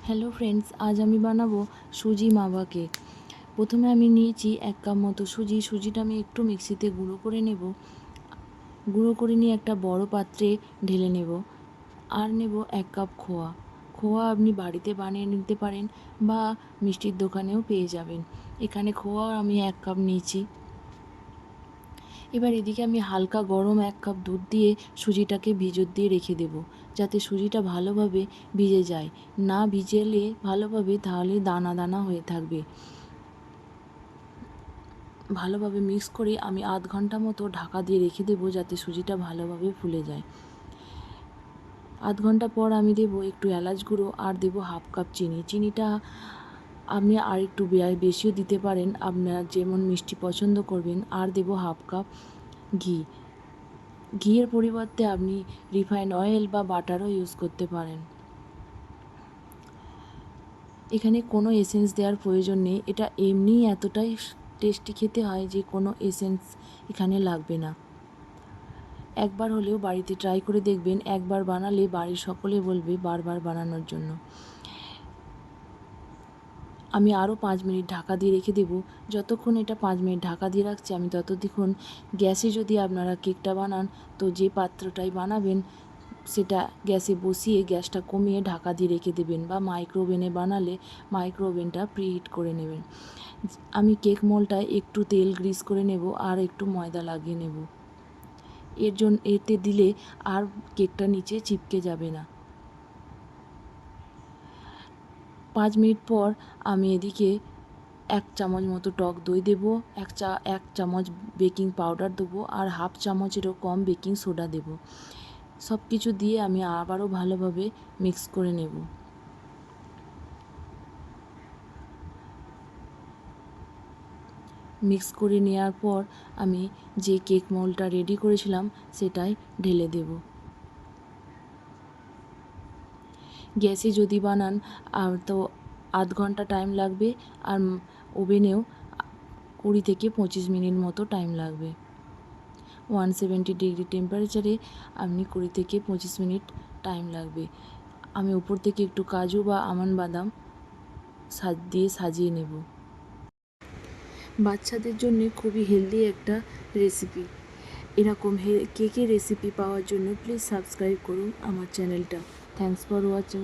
Hello friends, আজ আমি বানাবো সুজি মাভা কেক। প্রথমে আমি নিয়েছি 1 কাপ মতো সুজিটা আমি একটু মিক্সিতে গুঁড়ো করে নেব। গুঁড়ো করে নিয়ে একটা বড় পাত্রে ঢেলে নেব। আর নেব 1 কাপ খোয়া আপনি বাড়িতে বানিয়ে নিতে পারেন বা মিষ্টির দোকানেও পেয়ে যাবেন। এখানে খোয়া আমি 1 কাপ নিয়েছি। এবার এদিকে আমি হালকা গরম 1 কাপ দুধ দিয়ে সুজিটাকে ভিজত দিয়ে রেখে দেব, যাতে সুজিটা ভালোভাবে ভিজে যায়। না ভিজেলে ভালোভাবে তাহলে দানা দানা হয়ে থাকবে। ভালোভাবে মিক্স করে আমি আধ ঘন্টা মতো ঢাকা দিয়ে রেখে দেবো, যাতে সুজিটা ভালোভাবে ফুলে যায়। আধ ঘন্টা পর আমি দেব একটু এলাচ গুঁড়ো আর দেব 1/2 কাপ চিনি। চিনিটা আপনি আর একটু বেশিও দিতে পারেন, আপনার যেমন মিষ্টি পছন্দ করবেন। আর দেব 1/2 কাপ ঘিয়ের পরিবর্তে আপনি রিফাইন্ড অয়েল বা বাটারও ইউজ করতে পারেন। এখানে কোনো এসেন্স দেওয়ার প্রয়োজন নেই, এটা এমনিই এতটাই টেস্টি খেতে হয় যে কোনো এসেন্স এখানে লাগবে না। একবার হলেও বাড়িতে ট্রাই করে দেখবেন। একবার বানালে বাড়ির সকলে বলবে বারবার বানানোর জন্য। আমি আরও 5 মিনিট ঢাকা দিয়ে রেখে দেব। যতক্ষণ এটা 5 মিনিট ঢাকা দিয়ে রাখছি আমি ততক্ষণ গ্যাসে যদি আপনারা কেকটা বানান, তো যে পাত্রটায় বানাবেন সেটা গ্যাসে বসিয়ে গ্যাসটা কমিয়ে ঢাকা দিয়ে রেখে দেবেন, বা মাইক্রোওভেনে বানালে মাইক্রোওভেনটা প্রিহিট করে নেবেন। আমি কেক মোল্ডটায় একটু তেল গ্রিস করে নেব আর একটু ময়দা লাগিয়ে নেব। এতে দিলে আর কেকটা নিচে চিপকে যাবে না। 5 মিনিট পর আমি এদিকে 1 চামচ মতো টক দই দেবো, 1 চামচ বেকিং পাউডার দেবো আর 1/2 চামচেরও কম বেকিং সোডা দেবো। সব কিছু দিয়ে আমি আবারও ভালোভাবে মিক্স করে নেব। মিক্স করে নেওয়ার পর আমি যে কেক মোল্ডটা রেডি করেছিলাম সেটাই ঢেলে দেব। গ্যাসে যদি বানান তো আধ ঘন্টা টাইম লাগবে, আর ওভেনেও 20 থেকে 25 মিনিট মতো টাইম লাগবে। 170 ডিগ্রি টেম্পারেচারে আপনি 20 থেকে 25 মিনিট টাইম লাগবে। আমি উপর থেকে একটু কাজু বা আমন্ড বাদাম দিয়ে সাজিয়ে নেব। বাচ্চাদের জন্য খুবই হেলদি একটা রেসিপি। এরকম কেকের রেসিপি পাওয়ার জন্য প্লিজ সাবস্ক্রাইব করুন আমার চ্যানেলটা। Thanks for watching.